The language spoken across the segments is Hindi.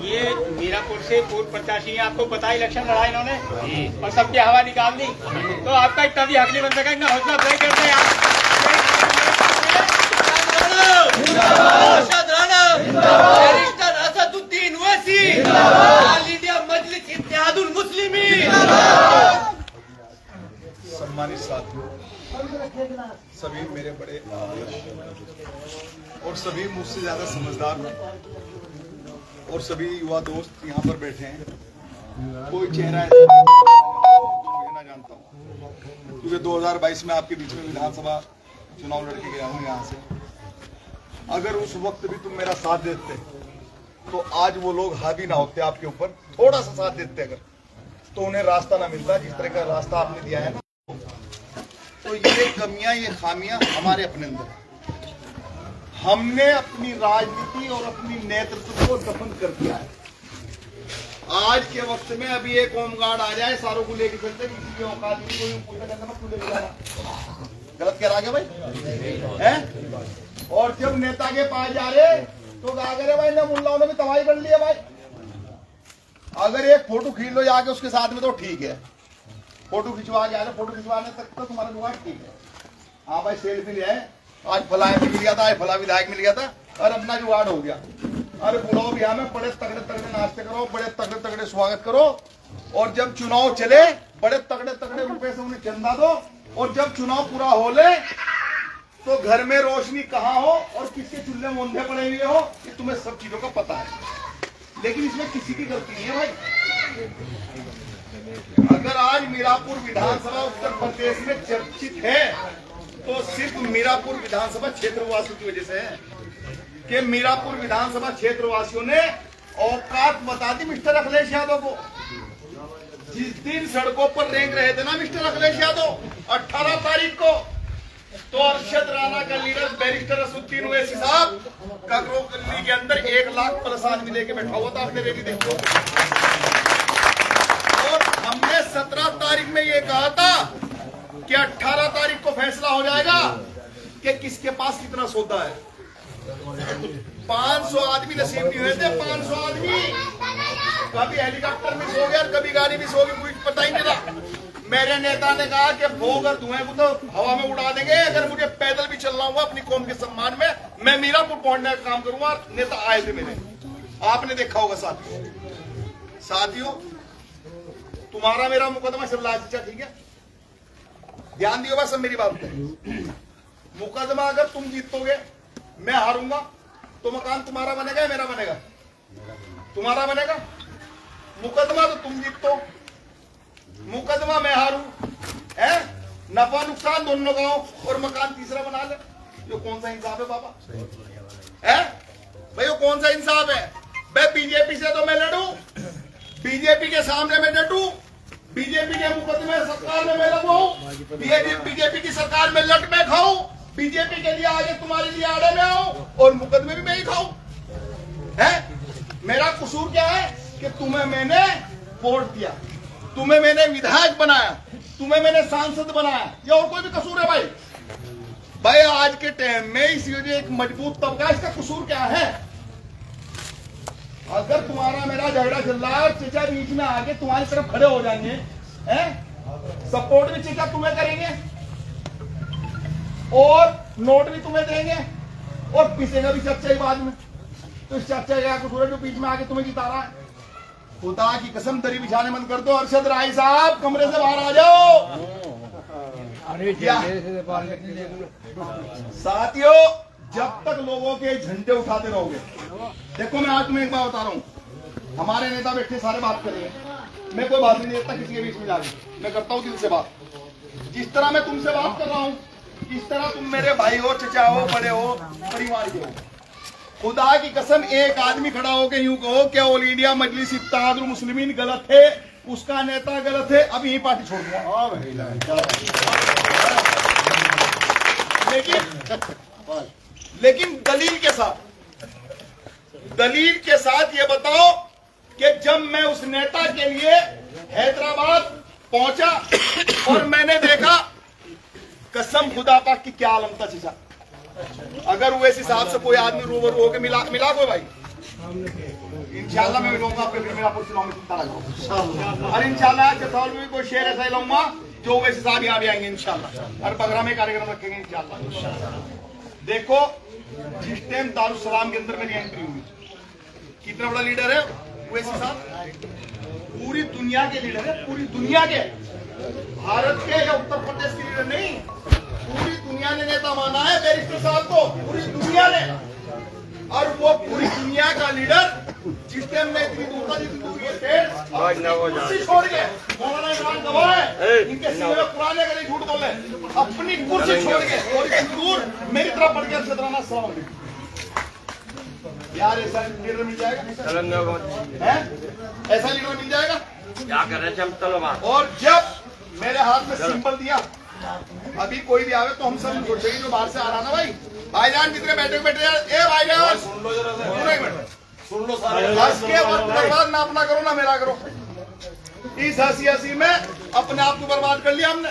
ये मीरापुर से पूर्व प्रत्याशी हैं, आपको पता है इलेक्शन लड़ा इन्होंने और सबकी हवा निकाल दी, तो आपका इतना भी हक नहीं बन सका। इतना हौसला अफजाई करते हैं आप। सम्मानित साथियों, सभी मेरे बड़े और सभी मुझसे ज्यादा समझदार और सभी युवा दोस्त यहाँ पर बैठे हैं। कोई चेहरा ऐसा नहीं मुझे ना जानता हूँ, क्योंकि 2022 में आपके बीच में विधानसभा चुनाव लड़के गया हूँ यहाँ से। अगर उस वक्त भी तुम मेरा साथ देते तो आज वो लोग हावी ना होते आपके ऊपर। थोड़ा सा साथ देते अगर, तो उन्हें रास्ता ना मिलता जिस तरह का रास्ता आपने दिया है ना। तो ये कमियां, ये खामियां हमारे अपने अंदर है। हमने अपनी राजनीति और अपनी नेतृत्व को दफन कर दिया है। आज के वक्त में अभी एक होमगार्ड आ जाए, सारों को लेके चलते, किसी की औकात नहीं, कोई पूछा कहता मैं लेके जा रहा। गलत कह रहा क्या भाई है? और जब नेता के पास जा रहे तो क्या करे भाई, ना मुल्लाओं ने भी तबाही कर लिया भाई। अगर एक फोटो खींच लो जाके उसके साथ में तो ठीक है, फोटो खिंचवा के आ रहे, फोटो खिंचवाने तक तो तुम्हारा जुगाड़ ठीक है। हाँ भाई सेल्फी ले आए, आज फला मिल गया था, आज फला विधायक मिल गया था और अपना जुगाड़ हो गया। अरे बुलाओ भी हमें, बड़े तगड़े तगड़े नाश्ते करो, बड़े तगड़े तगड़े स्वागत करो, और जब चुनाव चले बड़े तगड़े तगड़े रुपए से उन्हें चंदा दो, और जब चुनाव पूरा हो ले तो घर में रोशनी कहाँ हो और किसके चूल्हे में औंधे पड़े हुए हो, ये तुम्हें सब चीजों का पता है। लेकिन इसमें किसी की गलती नहीं है भाई। अगर आज मीरापुर विधानसभा उत्तर प्रदेश में चर्चित है तो सिर्फ मीरापुर विधानसभा क्षेत्रवासियों की वजह से है कि मीरापुर विधानसभा क्षेत्रवासियों ने औकात बता दी मिस्टर अखिलेश यादव को। जिस दिन सड़कों पर रेंग रहे थे ना मिस्टर अखिलेश यादव 18 तारीख को, तो अरशद राणा का लीडर बैरिस्टर असुद्दीन ओवैसी साहब ककरो गली के अंदर 1 लाख प्लस आदमी लेके बैठा हुआ था। आपने रैली देखो। और हमने 17 तारीख में ये कहा था कि 18 तारीख को फैसला हो जाएगा कि किसके पास कितना सौदा है। 500 आदमी नसीब नहीं हुए थे, 500 आदमी। कभी हेलीकॉप्टर मिस हो गया, कभी गाड़ी मिस हो गई, कुछ पता ही नहीं था। मेरे नेता ने कहा कि भोग और धुएं को तो हवा में उड़ा देंगे, अगर मुझे पैदल भी चलना हुआ अपनी कौम के सम्मान में, मैं मीरापुर पहुंचने का काम करूंगा। नेता आए थे मेरे, आपने देखा होगा साथियों। तुम्हारा मेरा मुकदमा चल रहा है, ठीक है, ध्यान दियो बस सब मेरी बात पे। मुकदमा अगर तुम जीतोगे, मैं हारूंगा, तो मकान तुम्हारा बनेगा या मेरा बनेगा? तुम्हारा बनेगा। मुकदमा तो तुम जीतो, मुकदमा मैं हारू, है नफा नुकसान दोनों का हो, और मकान तीसरा बना ले। ये कौन सा इंसाफ है बाबा? है भाई, वो कौन सा इंसाफ है? भाई बीजेपी से तो मैं लड़ू, बीजेपी के सामने मैं डटू, बीजेपी के मुकदमे सरकार में मैं लगवाऊं, बीजेपी की सरकार में लट में खाऊं, बीजेपी के लिए आगे तुम्हारे लिए आड़े में आऊं, और मुकदमे भी मैं ही खाऊं। है मेरा कसूर क्या है कि तुम्हें मैंने वोट दिया, तुम्हें मैंने विधायक बनाया, तुम्हें मैंने सांसद बनाया, ये और कोई भी कसूर है भाई? भाई आज के टाइम में इस एक मजबूत तबका, इसका कसूर क्या है? अगर तुम्हारा मेरा झगड़ा चल रहा है, चचा बीच में आके तुम्हारी तरफ खड़े हो जाएंगे, हैं? सपोर्ट भी चचा तुम्हें करेंगे और नोट भी तुम्हें देंगे, और पीसेगा भी चचा ही बाद में। तो इस चचा का कसूर है जो बीच में आके तुम्हें जिता रहा है? खुदा की कसम दरी बिछाने मत कर दो। अरशद राय साहब कमरे से बाहर आ जाओ। साथियों, जब तक लोगों के झंडे उठाते रहोगे, देखो मैं आज तुम्हें एक बात बता रहा हूँ, हमारे नेता बैठे सारे बात करेंगे, मैं कोई बात नहीं देता किसी के बीच में जाके, मैं करता हूँ दिल से बात। जिस तरह मैं तुमसे बात कर रहा हूँ, इस तरह तुम मेरे भाई हो, चचा हो, बड़े हो, परिवार के हो। खुदा की कसम एक आदमी खड़ा होकर यूं कहो कि ऑल इंडिया मजलिस इत्तेहादुल मुस्लिमीन गलत है, उसका नेता गलत है, अब यही पार्टी छोड़ दूंगा। लेकिन दलील के साथ ये बताओ कि जब मैं उस नेता के लिए हैदराबाद पहुंचा और मैंने देखा, कसम खुदा पाक की क्या आलम था चचा, अगर वैसे हिसाब से कोई आदमी रूबरू होकर मिला को भाई, इंशाल्लाह मैं मिलूंगा आपके मिर्जापुर चुनाव में, चिंता ना करो। और इंशाल्लाह चतौल में कोई शेर ऐसा ही लाऊंगा जो वैसे साहब यहाँ भी आएंगे इंशाल्लाह, और बगरा में कार्यक्रम रखेंगे इंशाल्लाह। देखो जिस टाइम दारुसलाम के अंदर मेरी एंट्री हुई, कितना बड़ा लीडर है वैसे साहब, पूरी दुनिया के लीडर है, पूरी दुनिया के, भारत के या उत्तर प्रदेश के लीडर नहीं, पूरी दुनिया ने नेता माना है बैरिस्टर साहब को, पूरी दुनिया ने। और वो पूरी दुनिया का लीडर जिस टाइम में इतनी दूर था, जितनी दूर ये कुर्सी छोड़ के, मौलाना इमरान गवाह है, इनके सीने में कुरान है, अगर ये झूठ बोले, अपनी कुर्सी छोड़ के और इतनी दूर मेरी तरफ बढ़ के सदराना सलाम यार, ऐसा लीडर मिल जाएगा है? ऐसा लीडर मिल जाएगा? क्या कर रहे हैं? और जब मेरे हाथ में सिंबल दिया, अभी कोई भी आवे तो हम सब सोचेंगे जो बाहर से आ रहा ना भाईजान कितने बैठे ए भाईजान सुन लो जरा, सुन लो सारे, हंस के बर्बाद ना अपना करो ना मेरा करो। इस हंसी में अपने आप को बर्बाद कर लिया हमने,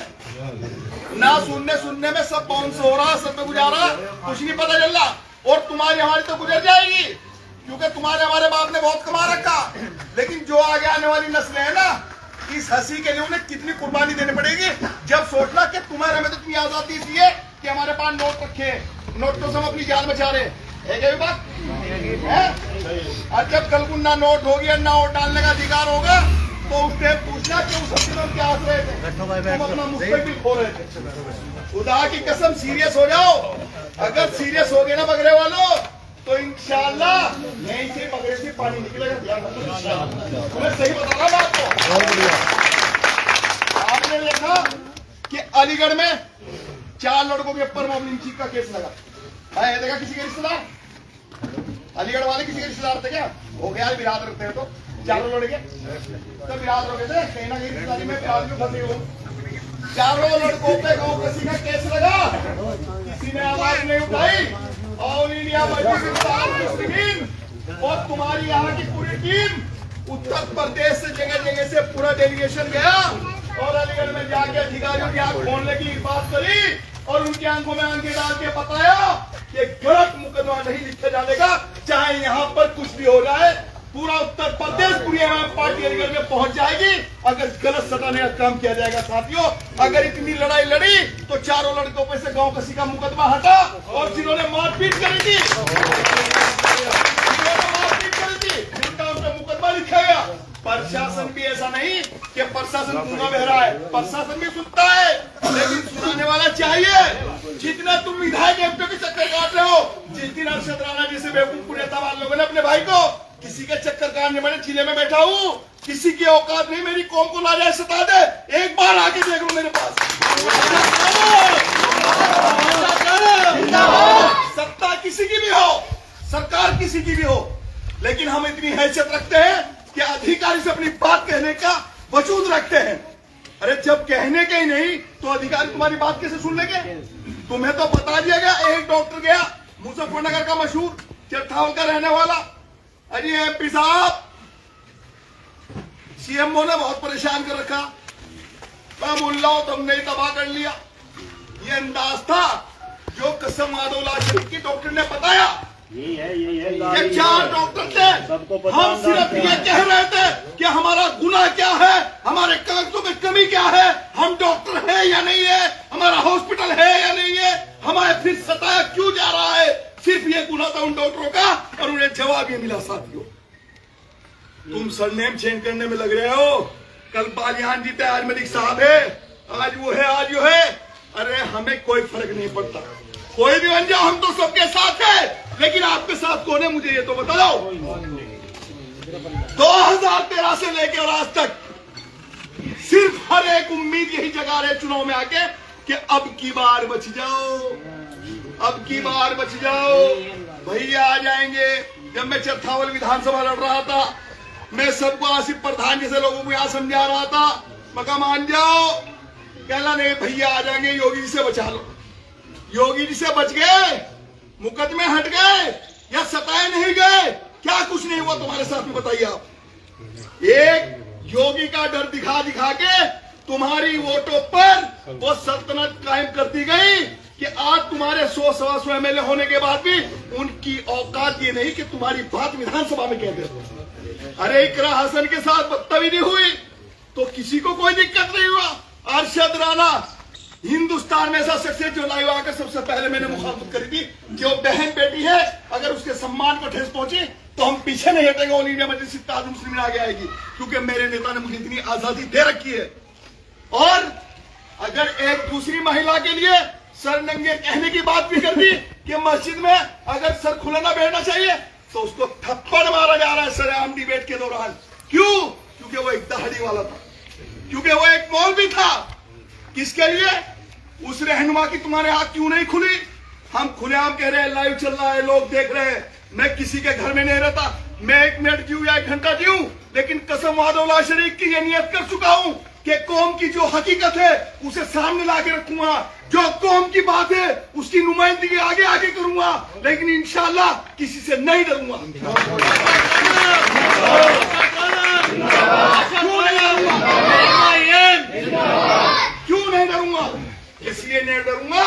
ना सुनने में सब बाउंस हो रहा, सब पे गुजारा, कुछ नहीं पता चल रहा। और तुम्हारी हमारी तो गुजर जाएगी, क्योंकि तुम्हारे हमारे बाप ने बहुत कमा रखा, लेकिन जो आगे आने वाली नस्लें है ना, इस हंसी के लिए उन्हें कितनी कुर्बानी देनी पड़ेगी। जब सोचना कि तुम्हारे हमें तो इतनी आजादी दी है कि हमारे पास नोट रखे, नोटों से हम अपनी जान बचा रहे है, क्या बात है? और जब कल को ना नोट होगी और ना वोट डालने का अधिकार होगा, तो उससे पूछना कि उस हंसी में क्या हंस रहे थे, तुम अपना मुस्तकबिल खो रहे थे। खुदा की कसम सीरियस हो जाओ, अगर सीरियस हो गए ना बगरे वालों, तो इंशाल्लाह नहीं से बगरे से पानी निकलेगा। तुम्हें सही बता रहा बात को। आपने देखा कि अलीगढ़ में 4 लड़कों के ऊपर मॉब लिंचिंग का केस लगा, है देखा किसी के रिश्तेदार, अलीगढ़ वाले किसी के रिश्तेदार थे क्या? हो गया बिरादर थे तो 4 लड़के तो बिरादर हो गए थे, कहीं ना कहीं रिश्तेदारी में बिरादर में फंसे हो। 4 लड़कों पे गाँव किसी का केस लगा, किसी ने आवाज नहीं उठाई। ऑल इंडिया मुस्लिमीन और तुम्हारी यहाँ की पूरी टीम उत्तर प्रदेश से जगह जगह से पूरा डेलीगेशन गया और अलीगढ़ में जाके अधिकारियों की आंख खोलने की बात करी और उनकी आंखों में आंखें डाल के बताया कि गलत मुकदमा नहीं लिखा जाएगा, चाहे यहाँ पर कुछ भी हो जाए। पूरा उत्तर प्रदेश पूरी पार्टी अलीगढ़ में पहुंच जाएगी अगर गलत सटाने का काम किया जाएगा। साथियों, अगर इतनी लड़ाई लड़ी तो 4 लड़कों पे से गांव कसी का मुकदमा हटा और जिन्होंने मारपीट करी थी उनका उन पे मुकदमा लिखा गया। प्रशासन भी ऐसा नहीं कि प्रशासन गूंगा बहरा है, प्रशासन भी सुनता है, लेकिन सुनाने वाला चाहिए। जितना तुम विधायक एमपी के चक्कर काट रहे हो, जिस दिन अरशद राणा जैसे बेवकूफ नेता वाले लोगों ने अपने भाई को किसी के चक्कर काटने वाले जिले में बैठा हूँ, किसी की औकात नहीं मेरी कौम को लाजा सता दे, एक बार आके देख लो मेरे पास। सत्ता किसी की भी हो, सरकार किसी की भी हो, लेकिन हम इतनी हैसियत रखते हैं कि अधिकारी से अपनी बात कहने का वजूद रखते हैं। अरे जब कहने के ही नहीं तो अधिकारी तुम्हारी बात कैसे सुन लेंगे? तुम्हें तो बता दिया गया, एक डॉक्टर गया मुजफ्फरनगर का मशहूर चट्ठावल का रहने वाला, अरे एमपी साहब सीएमओ ने बहुत परेशान कर रखा, मैं बोल रहा हूं तुमने तबाह कर लिया। ये अंदाज था जो कसम आदौला शरीफ की डॉक्टर ने बताया। ये 4 डॉक्टर थे, हम सिर्फ ये कह रहे थे कि हमारा गुनाह क्या है, हमारे कागजों में कमी क्या है, हम डॉक्टर है या नहीं है, हमारा हॉस्पिटल है या नहीं है, हमारे फिर सताया क्यों जा रहा है। सिर्फ ये गुनाह था उन डॉक्टरों का और उन्हें जवाब ये मिला। साथियों, तुम सरनेम चेंज करने में लग रहे हो, कल बालियान जीते, आज मलिक साहब है, आज वो है, आज वो है। अरे हमें कोई फर्क नहीं पड़ता, कोई भी बन जाओ, हम तो सबके साथ है, लेकिन आपके साथ कौन है मुझे ये तो बताओ। 2013 से लेकर और आज तक सिर्फ हर एक उम्मीद यही जगा रहे चुनाव में आके कि अब की बार बच जाओ, अब की बार बच जाओ, भैया आ जाएंगे। जब मैं चट्ठावल विधानसभा लड़ रहा था, मैं सबको आसिफ प्रधान जैसे लोगों को यहाँ समझा रहा था, मका मान जाओ, कहना नहीं भैया आ जाएंगे, योगी जी से बचा लो। योगी जी से बच गए, मुकदमे हट गए या सताए नहीं गए, क्या कुछ नहीं हुआ तुम्हारे साथ में बताइए आप। एक योगी का डर दिखा दिखा के तुम्हारी वोटों पर वो सल्तनत कायम कर दी गई कि आज तुम्हारे 100-125 एमएलए होने के बाद भी उनकी औकात ये नहीं कि तुम्हारी बात विधानसभा में कहते हो। अरे इकरा हसन के साथ बदतमीजी हुई तो किसी को कोई दिक्कत नहीं हुआ। अरशद राना हिंदुस्तान में ऐसा सक्सेस जो लाइव आकर सबसे पहले मैंने मुखातब करी थी कि वो बहन बेटी है, अगर उसके सम्मान को ठेस पहुंची तो हम पीछे नहीं हटेंगे। ऑल इंडिया मजलिस इत्तेहाद मुस्लिमीन आगे आएगी, क्योंकि मेरे नेता ने मुझे इतनी आजादी दे रखी है। और अगर एक दूसरी महिला के लिए सर नंगे कहने की बात भी कर दी कि मस्जिद में अगर सर खुला ना बैठना चाहिए तो उसको थप्पड़ मारा जा रहा है सरेआम डिबेट के दौरान। क्यों? क्योंकि वो एक दहाड़ी वाला था, क्योंकि वो एक मौलवी था। किसके लिए? उस रहनुमा की तुम्हारे आंख क्यों नहीं खुली? हम खुलेआम कह रहे हैं, लाइव चल रहा है, लोग देख रहे हैं। मैं किसी के घर में नहीं रहता, मैं 1 मिनट जीऊं या 1 घंटा जीऊं, लेकिन कसम वादौला शरीक की ये नियत कर चुका हूं कि कौम की जो हकीकत है उसे सामने ला के रखूंगा, जो कौम की बात है उसकी नुमाइंदगी आगे आगे करूंगा, लेकिन इंशाअल्लाह किसी से नहीं डरूंगा। क्यों नहीं डरूंगा? इसलिए नहीं डरूंगा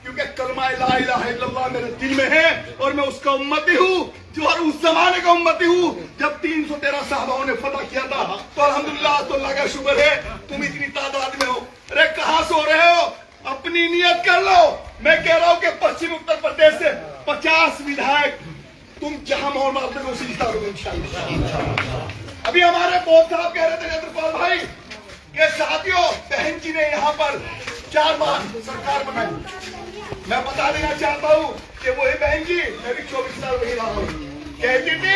क्योंकि कलमा ला इलाहा इल्लल्लाह मेरे दिल में है और मैं उसका उम्मती हूँ, जो हर उस जमाने का उम्मती हूँ जब 313 साहबाओं ने फतह किया था। तो अल्हम्दुलिल्लाह, तो अल्लाह का शुक्र है तुम इतनी तादाद में हो। अरे कहाँ सो रहे हो? अपनी नियत कर लो। मैं कह रहा हूँ कि पश्चिम उत्तर प्रदेश से 50 विधायक तुम जहां मोहर मारते हो उसी जिताओगे इंशाअल्लाह। अभी हमारे बोध साहब कह रहे थे नेत्रपाल भाई के साथियों, बहन जी ने यहाँ पर 4 बार सरकार बनाई। मैं बता देना चाहता हूँ कि वही बहन जी, मैं भी 24 साल वही रहा हूँ, कहती थी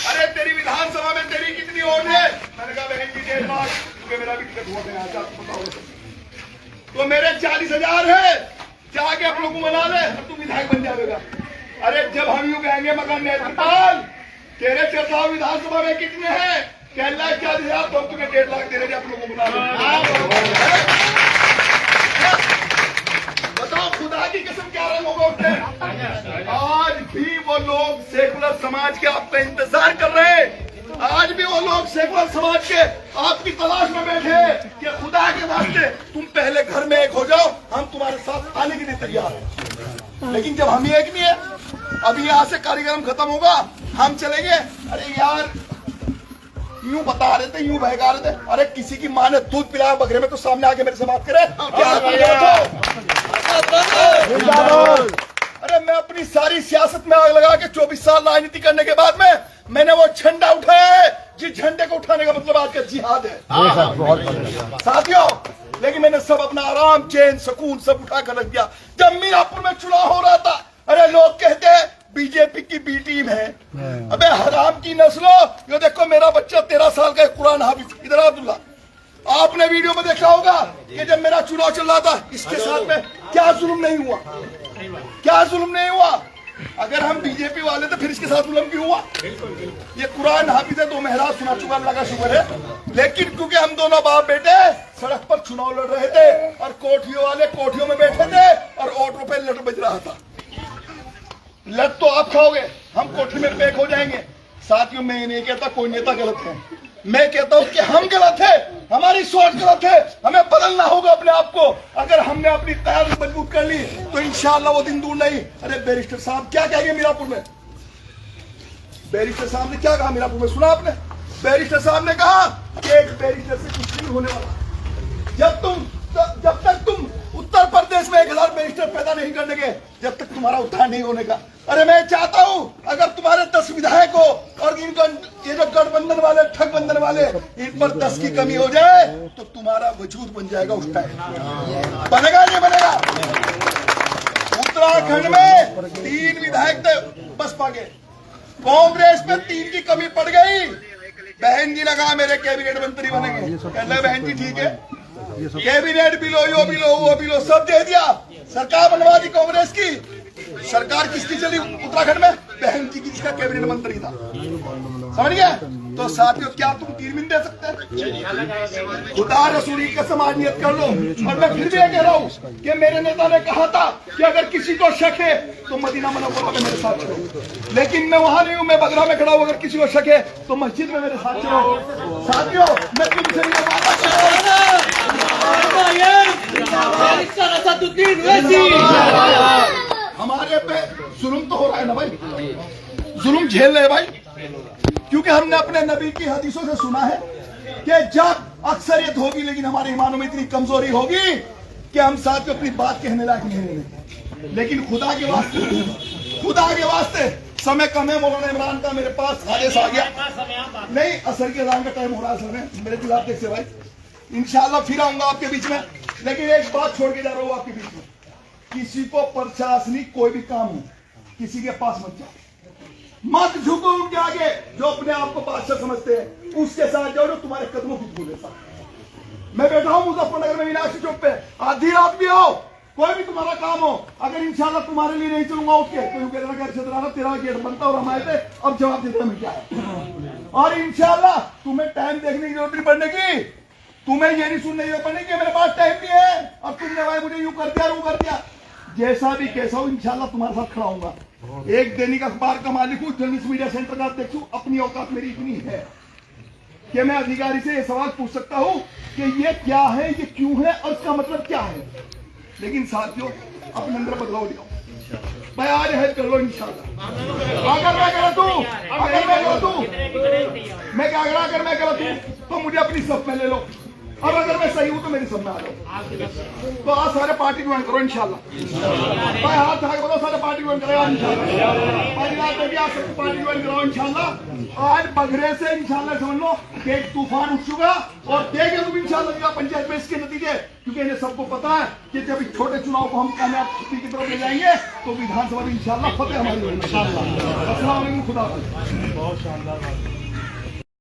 अरे तेरी विधानसभा में तेरी कितनी वोट है? मैंने कहा बहन जी 1.5 लाख, क्योंकि मेरा भी टिकट हुआ है, बताओ तो मेरे 40,000 है, जाके आप लोगों को बना ले और तुम विधायक बन जाएगा। अरे जब हम यूं कहेंगे मगर नेत्रपाल तेरे चरसाव विधानसभा में कितने हैं? 1,40,000, तो तुम्हें 1.5 लाख दे रहे आप लोगों को बना लो। बताओ खुदा की कसम क्या रंग होगा उठे? आज भी वो लोग सेकुलर समाज के आपका इंतजार कर रहे हैं। आज भी वो लोग सेकुलर समाज के आपकी तलाश में बैठे हैं कि खुदा के वास्ते तुम पहले घर में एक हो जाओ, हम तुम्हारे साथ आने के लिए तैयार हैं। लेकिन जब हम ही एक नहीं है, अभी यहाँ से कार्यक्रम खत्म होगा, हम चलेंगे। अरे यार यूं बता रहे थे, यूं बहका रहे थे, अरे किसी की माँ ने दूध पिलाया बकरे में तो सामने आके मेरे से बात करे अरे मैं अपनी सारी सियासत में आग लगा के 24 साल राजनीति करने के बाद में मैंने वो झंडा उठाया है जिस झंडे को उठाने का मतलब आज का जिहाद है साथियों। लेकिन मैंने सब अपना आराम, चैन, सुकून सब उठा कर रख दिया। जब मीरापुर में चुनाव हो रहा था, अरे लोग कहते हैं बीजेपी की बी टीम है। अबे हराम की नस्लो, ये देखो मेरा बच्चा 13 साल का कुरान हाफिज, इधर अब्दुल्ला, आपने वीडियो में देखा होगा कि जब मेरा चुनाव चल रहा था इसके साथ में क्या जुल्म नहीं हुआ, क्या जुल्म नहीं हुआ। अगर हम बीजेपी वाले तो फिर इसके साथ जुल्म क्यों हुआ? ये कुरान हाफिज है, 2 मेहराज सुना चुका, अल्लाह का शुक्र है। लेकिन क्योंकि हम दोनों बाप बेटे सड़क पर चुनाव लड़ रहे थे और कोठियों वाले कोठियों में बैठे थे और ऑटो पे लट बज रहा था। लट तो आप खाओगे, हम कोठरी में पैक हो जाएंगे। साथियों मैं नहीं कहता कोई नेता गलत है, मैं कहता हूं कि हम गलत है, हमारी सोच गलत है, हमें बदलना होगा अपने आप को। अगर हमने अपनी क़यादत मजबूत कर ली तो इंशाअल्लाह वो दिन दूर नहीं। अरे बैरिस्टर साहब क्या कहेंगे मीरापुर में? बैरिस्टर साहब ने क्या कहा मीरापुर में, सुना आपने? बैरिस्टर साहब ने कहा कि एक बैरिस्टर से कुछ नहीं होने वाला। जब तक तुम उत्तर प्रदेश में 1000 बैरिस्टर पैदा नहीं कर देंगे, जब तक तुम्हारा उद्धार नहीं होने का। अरे मैं चाहता हूं अगर तुम्हारे 10 विधायक हो और इनका ये जो गठबंधन वाले, ठगबंधन वाले, इन पर 10 की कमी हो जाए तो तुम्हारा वजूद बन जाएगा उस टाइम। बनेगा नहीं बनेगा? उत्तराखंड में 3 विधायक थे बसपा के, कांग्रेस में 3 की कमी पड़ गई। बहन जी लगा मेरे कैबिनेट मंत्री बनेंगे, कहना बहन जी ठीक है, कैबिनेट भी लो, यो भी लो, वो भी लो, सब दे दिया। सरकार बनवा दी कांग्रेस की। सरकार किसकी चली उत्तराखंड में? बहन जी की, जिसका कैबिनेट मंत्री था। समझ गए? तो साथियों क्या तुम 3 दिन दे सकते हैं? खुदा रसूल की कसम आज नियत कर लो। और मैं फिर भी ये कह रहा हूँ कि मेरे नेता ने कहा था कि अगर किसी को शक है तो मदीना मुनव्वरा में मेरे साथ चलो, लेकिन मैं वहां नहीं हूँ, मैं बगरा में खड़ा हूँ। अगर किसी को शक है तो मस्जिद में मेरे साथ चलो। साथियों मैं तुमसे हमारे पे जुल्म तो हो रहा है ना भाई, जुल्म झेल रहे भाई, क्योंकि हमने अपने नबी की हदीसों से सुना है कि जब अक्सरियत होगी लेकिन हमारे ईमानों में इतनी कमजोरी होगी कि हम साथ को अपनी बात कहने लायक नहीं रहेंगे। लेकिन खुदा के वास्ते समय कम है। मौलाना इमरान का मेरे पास आदेश आ गया, नहीं असर के अज़ान का टाइम हो रहा है, सर में मेरे खिलाफ देख से भाई, इंशाल्लाह फिर आऊंगा आपके बीच में। लेकिन एक बात छोड़ के जा रहा हूँ आपके बीच में, किसी को प्रशासनिक कोई भी काम हो किसी के पास मत जाओ, मत झुको उनके आगे। जो अपने आप को बादशाह समझते हैं उसके साथ जाओ जो तुम्हारे कदमों की धूल है। मैं बैठा हूं मुजफ्फरनगर में मीनाक्षी चौक पे, आधी रात भी आओ, कोई भी तुम्हारा काम हो, अगर इंशाल्लाह तुम्हारे लिए नहीं चलूंगा उठ के तो कह देना तेरा गेट बनता और हम आए थे अब जवाब देता मैं क्या है। और इंशाल्लाह तुम्हें टाइम देखने की जरूरत नहीं पड़ने की, तुम्हें ये नहीं सुनने की जरूरत पड़ने की मेरे पास टाइम भी है अब तुमने भाई मुझे यूं कर दिया, यूं कर दिया, जैसा भी कैसा हो इंशाल्लाह तुम्हारे साथ खड़ा हूंगा। एक दैनिक अखबार का मालिक हूं, जर्नलिस्ट मीडिया सेंटर का अध्यक्ष हूं, अपनी औकात मेरी इतनी है कि मैं अधिकारी से ये सवाल पूछ सकता हूं कि ये क्या है, ये क्यों है और इसका मतलब क्या है। लेकिन साथियों अपने अंदर बदलाव लिया, मैं आज हेल्प कर लो इंशाल्लाह। अगर मैं गलत हूं अगर मैं गलत हूं तो मुझे अपनी सब में ले लो, और अगर मैं सही हूं तो मेरी सब में आ जाओ। तो आज सारे पार्टी ज्वाइन करो इंशाल्लाह। भाई हाथ उठा के बोलो सारे पार्टी ज्वाइन करेगा इंशाल्लाह। परिवार में भी आज सबको पार्टी ज्वाइन कराओ इंशाल्लाह। आज बगरे से इंशाल्लाह समझ लो कि एक तूफान उठ चुका और देखेंगे तुम इंशाल्लाह पंचायत में इसके नतीजे, क्योंकि इन्हें सबको पता है कि जब इस छोटे चुनाव को हम कामयाब की तरफ ले जाएंगे तो विधानसभा में इंशाल्लाह फतेह हमारी होगी इंशाल्लाह। अस्सलाम वालेकुम, खुदा हाफिज़। बहुत शानदार।